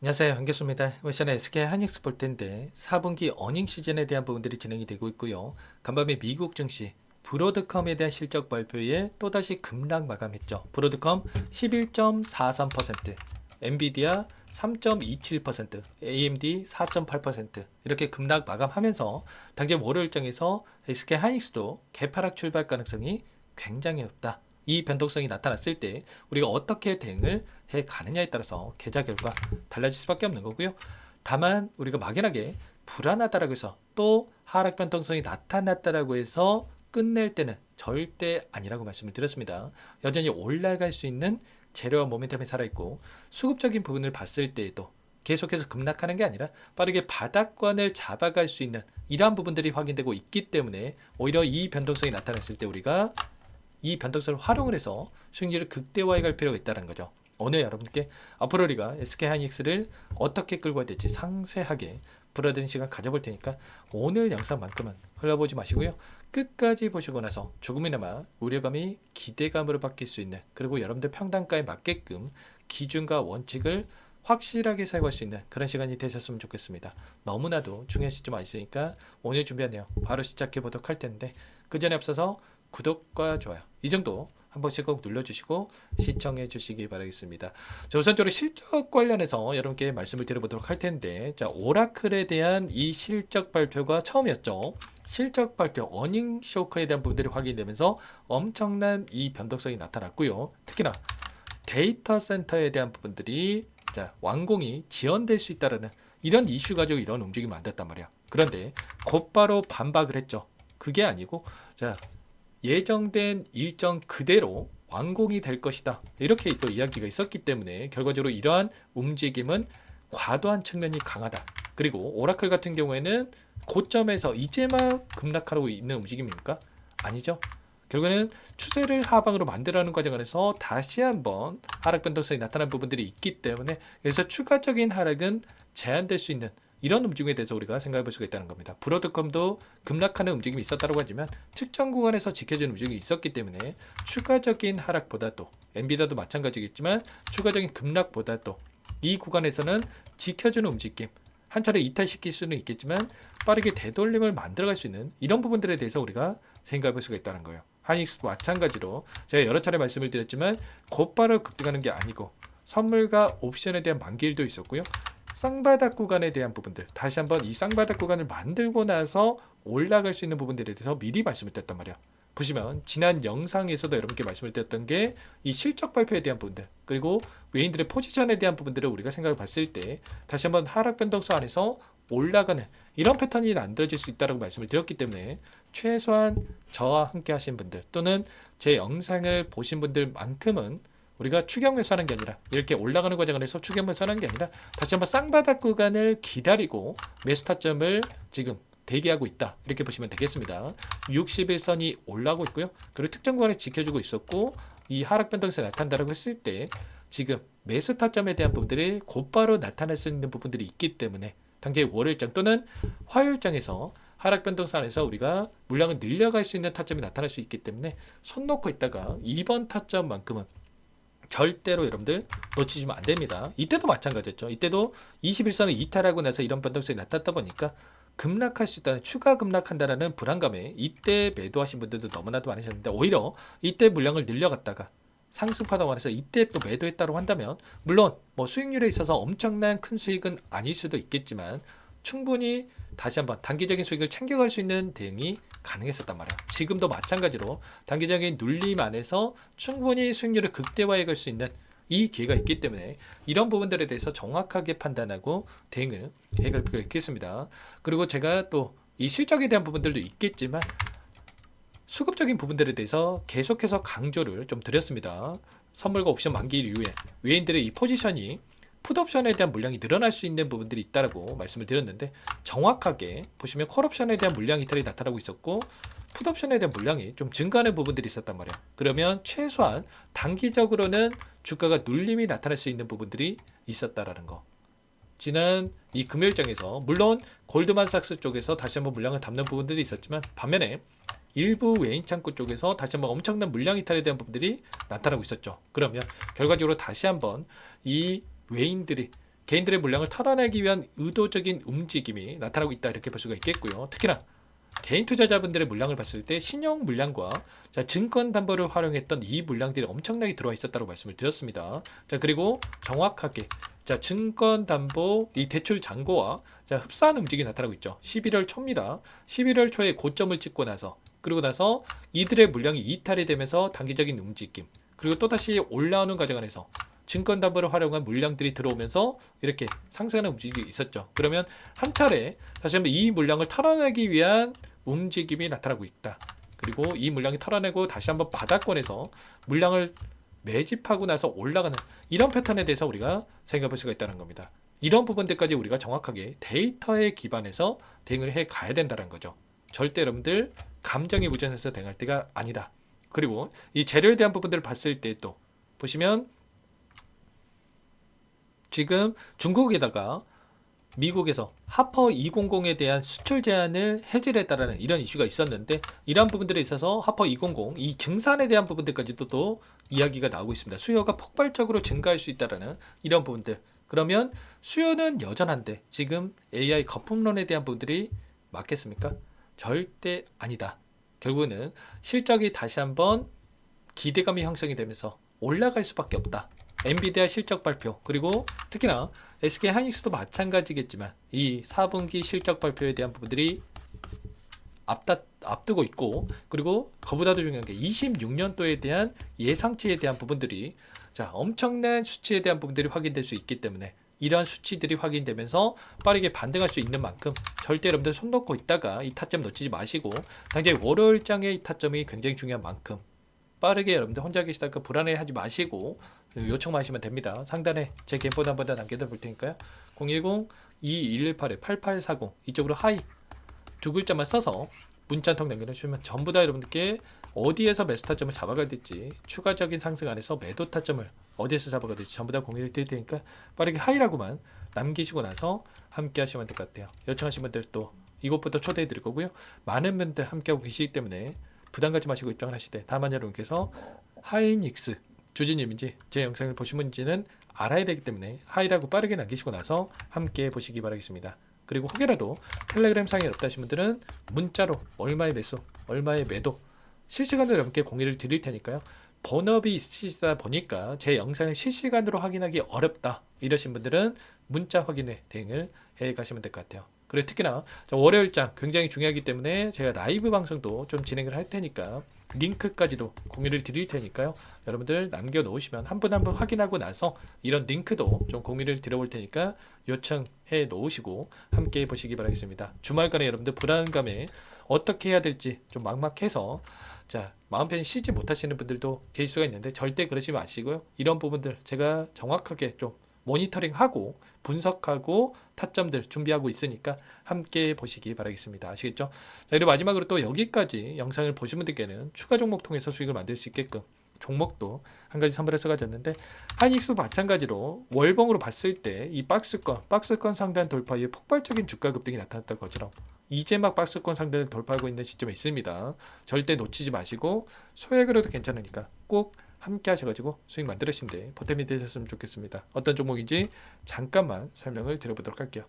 안녕하세요. 한교수입니다. 이번 시간에 SK 하이닉스 볼 텐데 4분기 어닝 시즌에 대한 부분들이 진행이 되고 있고요. 간밤에 미국 증시 브로드컴에 대한 실적 발표에 또다시 급락 마감했죠. 브로드컴 11.43%, 엔비디아 3.27%, AMD 4.8% 이렇게 급락 마감하면서 당장 월요일장에서 SK 하이닉스도 개파락 출발 가능성이 굉장히 높다. 이 변동성이 나타났을 때 우리가 어떻게 대응을 해 가느냐에 따라서 계좌 결과 달라질 수밖에 없는 거고요. 다만 우리가 막연하게 불안하다라고 해서 또 하락 변동성이 나타났다라고 해서 끝낼 때는 절대 아니라고 말씀을 드렸습니다. 여전히 올라갈 수 있는 재료와 모멘텀이 살아있고 수급적인 부분을 봤을 때에도 계속해서 급락하는 게 아니라 빠르게 바닥권을 잡아갈 수 있는 이러한 부분들이 확인되고 있기 때문에 오히려 이 변동성이 나타났을 때 우리가 이 변동성을 활용을 해서 수익률을 극대화해 갈 필요가 있다는 거죠. 오늘 여러분께 앞으로 우리가 SK하이닉스를 어떻게 끌고 가야 될지 상세하게 불어든 시간 가져볼 테니까 오늘 영상만큼은 흘려보지 마시고요. 끝까지 보시고 나서 조금이나마 우려감이 기대감으로 바뀔 수 있는, 그리고 여러분들 평단가에 맞게끔 기준과 원칙을 확실하게 사용할 수 있는 그런 시간이 되셨으면 좋겠습니다. 너무나도 중요한 시점 와 있으니까 오늘 준비한 내용 바로 시작해 보도록 할 텐데, 그 전에 앞서서 구독과 좋아요 이 정도 한 번씩 꼭 눌러주시고 시청해 주시기 바라겠습니다. 자, 우선적으로 실적 관련해서 여러분께 말씀을 드려보도록 할 텐데, 자, 오라클에 대한 이 실적 발표가 처음이었죠. 실적 발표 어닝 쇼크에 대한 부분들이 확인되면서 엄청난 이 변동성이 나타났고요. 특히나 데이터 센터에 대한 부분들이 완공이 지연될 수 있다는 이런 이슈 가지고 이런 움직임을 만들었단 말이야. 그런데 곧바로 반박을 했죠. 그게 아니고 예정된 일정 그대로 완공이 될 것이다, 이렇게 또 이야기가 있었기 때문에 결과적으로 이러한 움직임은 과도한 측면이 강하다. 그리고 오라클 같은 경우에는 고점에서 이제 막 급락하고 있는 움직임입니까? 아니죠. 결국에는 추세를 하방으로 만들어가는 과정 안에서 다시 한번 하락 변동성이 나타난 부분들이 있기 때문에, 그래서 추가적인 하락은 제한될 수 있는 이런 움직임에 대해서 우리가 생각해 볼 수가 있다는 겁니다. 브로드컴도 급락하는 움직임이 있었다고 하지만 특정 구간에서 지켜지는 움직임이 있었기 때문에 추가적인 하락보다도, 엔비디아도 마찬가지겠지만 추가적인 급락보다도 이 구간에서는 지켜주는 움직임, 한 차례 이탈시킬 수는 있겠지만 빠르게 되돌림을 만들어갈 수 있는 이런 부분들에 대해서 우리가 생각해 볼 수가 있다는 거예요. 하이닉스도 마찬가지로 제가 여러 차례 말씀을 드렸지만 곧바로 급등하는 게 아니고 선물과 옵션에 대한 만기일도 있었고요. 쌍바닥 구간에 대한 부분들, 다시 한번 이 쌍바닥 구간을 만들고 나서 올라갈 수 있는 부분들에 대해서 미리 말씀을 드렸단 말이야. 보시면 지난 영상에서도 여러분께 말씀을 드렸던 게 이 실적 발표에 대한 부분들, 그리고 외인들의 포지션에 대한 부분들을 우리가 생각을 봤을 때 다시 한번 하락 변동성 안에서 올라가는 이런 패턴이 만들어질 수 있다고 말씀을 드렸기 때문에 최소한 저와 함께 하신 분들 또는 제 영상을 보신 분들만큼은 우리가 추격을 하는 게 아니라, 이렇게 올라가는 과정에서 추격을 하는 게 아니라 다시 한번 쌍바닥 구간을 기다리고 매수 타점을 지금 대기하고 있다, 이렇게 보시면 되겠습니다. 61선이 올라오고 있고요. 그리고 특정 구간에 지켜주고 있었고, 이 하락 변동성이 나타난다고 했을 때 지금 매수 타점에 대한 부분들이 곧바로 나타날 수 있는 부분들이 있기 때문에 당장 월요일장 또는 화요일장에서 하락 변동성 안에서 우리가 물량을 늘려갈 수 있는 타점이 나타날 수 있기 때문에 손 놓고 있다가 이번 타점만큼은 절대로 여러분들 놓치시면 안 됩니다. 이때도 마찬가지였죠. 이때도 21선을 이탈하고 나서 이런 변동성이 나타났다 보니까 급락할 수 있다는, 추가 급락한다는 불안감에 이때 매도하신 분들도 너무나도 많으셨는데, 오히려 이때 물량을 늘려갔다가 상승파동 안에서 이때 또 매도했다고 한다면, 물론 뭐 수익률에 있어서 엄청난 큰 수익은 아닐 수도 있겠지만 충분히 다시 한번 단기적인 수익을 챙겨갈 수 있는 대응이 가능했었단 말이야. 지금도 마찬가지로 단기적인 눌림 안에서 충분히 수익률을 극대화해 갈 수 있는 이 기회가 있기 때문에 이런 부분들에 대해서 정확하게 판단하고 대응을 해갈 필요가 있겠습니다. 그리고 제가 또 이 실적에 대한 부분들도 있겠지만 수급적인 부분들에 대해서 계속해서 강조를 좀 드렸습니다. 선물과 옵션 만기일 이후에 외인들의 이 포지션이 풋옵션에 대한 물량이 늘어날 수 있는 부분들이 있다고 말씀을 드렸는데, 정확하게 보시면 콜옵션에 대한 물량 이탈이 나타나고 있었고 풋옵션에 대한 물량이 좀 증가하는 부분들이 있었단 말이야. 그러면 최소한 단기적으로는 주가가 눌림이 나타날 수 있는 부분들이 있었다라는 거. 지난 이 금요일장에서 물론 골드만삭스 쪽에서 다시 한번 물량을 담는 부분들이 있었지만, 반면에 일부 외인 창구 쪽에서 다시 한번 엄청난 물량 이탈에 대한 부분들이 나타나고 있었죠. 그러면 결과적으로 다시 한번 이 외인들이 개인들의 물량을 털어내기 위한 의도적인 움직임이 나타나고 있다 이렇게 볼 수가 있겠고요. 특히나 개인 투자자분들의 물량을 봤을 때 신용 물량과 증권 담보를 활용했던 이 물량들이 엄청나게 들어와 있었다고 말씀을 드렸습니다. 그리고 정확하게 증권 담보 이 대출 잔고와 흡사한 움직임이 나타나고 있죠. 11월 초입니다. 11월 초에 고점을 찍고 나서 그리고 나서 이들의 물량이 이탈이 되면서 단기적인 움직임 그리고 또다시 올라오는 과정 안에서 증권 담보를 활용한 물량들이 들어오면서 이렇게 상승하는 움직임이 있었죠. 그러면 한 차례 다시 한번 이 물량을 털어내기 위한 움직임이 나타나고 있다. 그리고 이 물량이 털어내고 다시 한번 바닥권에서 물량을 매집하고 나서 올라가는 이런 패턴에 대해서 우리가 생각해 볼 수가 있다는 겁니다. 이런 부분들까지 우리가 정확하게 데이터에 기반해서 대응을 해 가야 된다는 거죠. 절대 여러분들 감정이 우선해서 대응할 때가 아니다. 그리고 이 재료에 대한 부분들을 봤을 때 또 보시면 지금 중국에다가 미국에서 하퍼 200에 대한 수출 제한을 해제를 했다라는 이런 이슈가 있었는데 이러한 부분들에 있어서 하퍼 200 이 증산에 대한 부분들까지도 또 이야기가 나오고 있습니다. 수요가 폭발적으로 증가할 수 있다라는 이런 부분들. 그러면 수요는 여전한데 지금 AI 거품론에 대한 부분들이 맞겠습니까? 절대 아니다. 결국은 실적이 다시 한번 기대감이 형성이 되면서 올라갈 수밖에 없다. 엔비디아 실적 발표 그리고 특히나 SK하이닉스도 마찬가지겠지만 이 4분기 실적 발표에 대한 부분들이 앞두고 있고 그리고 그보다도 중요한 게 26년도에 대한 예상치에 대한 부분들이 엄청난 수치에 대한 부분들이 확인될 수 있기 때문에 이러한 수치들이 확인되면서 빠르게 반등할 수 있는 만큼 절대 여러분들 손 놓고 있다가 이 타점 놓치지 마시고 당장 월요일장의 이 타점이 굉장히 중요한 만큼 빠르게 여러분들 혼자 계시다가 불안해하지 마시고 요청하시면 됩니다. 상단에 제 개인번호 한번 더 남겨둬 볼 테니까요. 010-2118-8840 이쪽으로 하이 두 글자만 써서 문자 한 통 남겨주시면 전부 다 여러분들께 어디에서 매수 타점을 잡아가야 될지 추가적인 상승 안에서 매도 타점을 어디에서 잡아가야 될지 전부 다 공유를 드릴 테니까 빠르게 하이라고만 남기시고 나서 함께 하시면 될 것 같아요. 요청하신 분들 또 이것부터 초대해 드릴 거고요. 많은 분들 함께하고 계시기 때문에 부담 갖지 마시고 입장을 하시되 다만 여러분께서 하이닉스 주진님인지 제 영상을 보신 분인지는 알아야 되기 때문에 하이라고 빠르게 남기시고 나서 함께 보시기 바라겠습니다. 그리고 혹여라도 텔레그램 상에 없다 하신 분들은 문자로 얼마의 매수, 얼마의 매도 실시간으로 여러분께 공유를 드릴 테니까요. 본업이 있으시다 보니까 제 영상을 실시간으로 확인하기 어렵다 이러신 분들은 문자 확인에 대응을 해 가시면 될 것 같아요. 그리고 특히나 월요일장 굉장히 중요하기 때문에 제가 라이브 방송도 좀 진행을 할 테니까 링크까지도 공유를 드릴 테니까요. 여러분들 남겨놓으시면 한 분 한 분 확인하고 나서 이런 링크도 좀 공유를 드려볼 테니까 요청해 놓으시고 함께 보시기 바라겠습니다. 주말간에 여러분들 불안감에 어떻게 해야 될지 좀 막막해서 마음 편히 쉬지 못하시는 분들도 계실 수가 있는데 절대 그러지 마시고요. 이런 부분들 제가 정확하게 좀 모니터링하고 분석하고 타점들 준비하고 있으니까 함께 보시기 바라겠습니다. 아시겠죠? 그리고 마지막으로 또 여기까지 영상을 보신 분들께는 추가 종목 통해서 수익을 만들 수 있게끔 종목도 한 가지 선별해서 가졌는데 하이닉스도 마찬가지로 월봉으로 봤을 때 이 박스권 상단 돌파 이후 폭발적인 주가 급등이 나타났던 것처럼 이제 막 박스권 상단을 돌파하고 있는 시점에 있습니다. 절대 놓치지 마시고 소액으로도 괜찮으니까 꼭 함께 하셔가지고 수익 만들으신데 보탬이 되셨으면 좋겠습니다. 어떤 종목인지 잠깐만 설명을 드려보도록 할게요.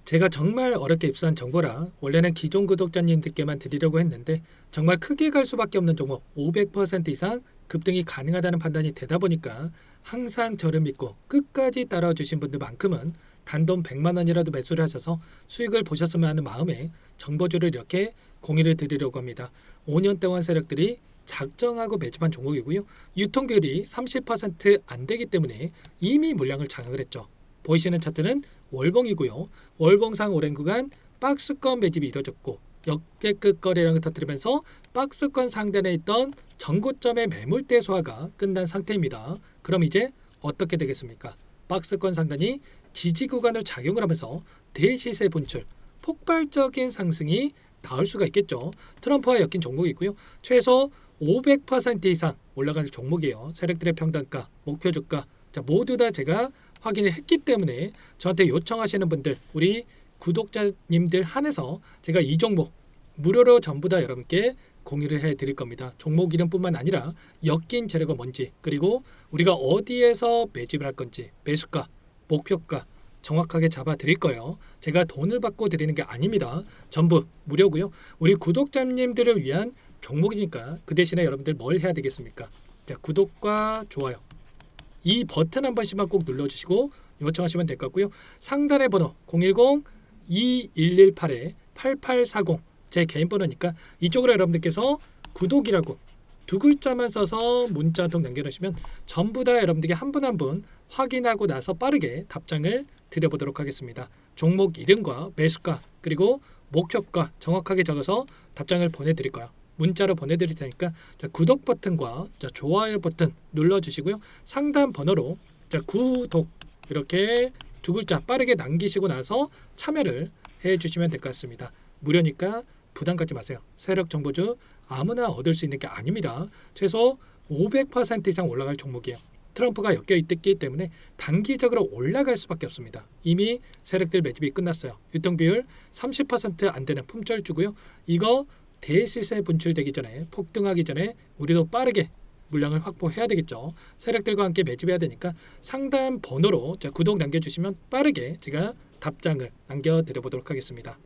제가 정말 어렵게 입수한 정보라 원래는 기존 구독자님들께만 드리려고 했는데 정말 크게 갈 수밖에 없는 종목 500% 이상 급등이 가능하다는 판단이 되다 보니까 항상 저를 믿고 끝까지 따라와 주신 분들만큼은 단돈 100만 원이라도 매수를 하셔서 수익을 보셨으면 하는 마음에 정보주를 이렇게 공유를 드리려고 합니다. 5년 동안 세력들이 작정하고 매집한 종목이고요. 유통비율이 30% 안 되기 때문에 이미 물량을 장악을 했죠. 보이시는 차트는 월봉이고요. 월봉상 오랜 구간 박스권 매집이 이루어졌고 역대급 거래량을 터뜨리면서 박스권 상단에 있던 전고점의 매물대 소화가 끝난 상태입니다. 그럼 이제 어떻게 되겠습니까? 박스권 상단이 지지 구간을 작용을 하면서 대시세 분출, 폭발적인 상승이 나올 수가 있겠죠. 트럼프와 엮인 종목이고요. 최소 500% 이상 올라갈 종목이에요. 세력들의 평단가, 목표 주가 모두 다 제가 확인을 했기 때문에 저한테 요청하시는 분들 우리 구독자님들 한해서 제가 이 종목 무료로 전부 다 여러분께 공유를 해드릴 겁니다. 종목 이름뿐만 아니라 엮인 재료가 뭔지 그리고 우리가 어디에서 매집을 할 건지 매수가 목표가 정확하게 잡아 드릴 거예요. 제가 돈을 받고 드리는 게 아닙니다. 전부 무료고요. 우리 구독자님들을 위한 종목이니까 그 대신에 여러분들 뭘 해야 되겠습니까? 자, 구독과 좋아요 이 버튼 한 번씩만 꼭 눌러주시고 요청하시면 될 것 같고요. 상단의 번호 010-2118-8840 제 개인 번호니까 이쪽으로 여러분들께서 구독이라고 두 글자만 써서 문자 한 통 남겨주시면 전부 다 여러분들께 한 분 한 분 확인하고 나서 빠르게 답장을 드려보도록 하겠습니다. 종목 이름과 매수가 그리고 목표가 정확하게 적어서 답장을 보내드릴 거예요. 문자로 보내드릴 테니까 자, 구독 버튼과 자, 좋아요 버튼 눌러주시고요. 상단 번호로 자, 구독 이렇게 두 글자 빠르게 남기시고 나서 참여를 해주시면 될 것 같습니다. 무료니까 부담 갖지 마세요. 세력 정보주 아무나 얻을 수 있는 게 아닙니다. 최소 500% 이상 올라갈 종목이에요. 트럼프가 엮여 있기 때문에 단기적으로 올라갈 수밖에 없습니다. 이미 세력들 매집이 끝났어요. 유통비율 30% 안 되는 품절주고요. 이거 대시세 분출되기 전에 폭등하기 전에 우리도 빠르게 물량을 확보해야 되겠죠. 세력들과 함께 매집해야 되니까 상단 번호로 구독 남겨주시면 빠르게 제가 답장을 남겨드려 보도록 하겠습니다.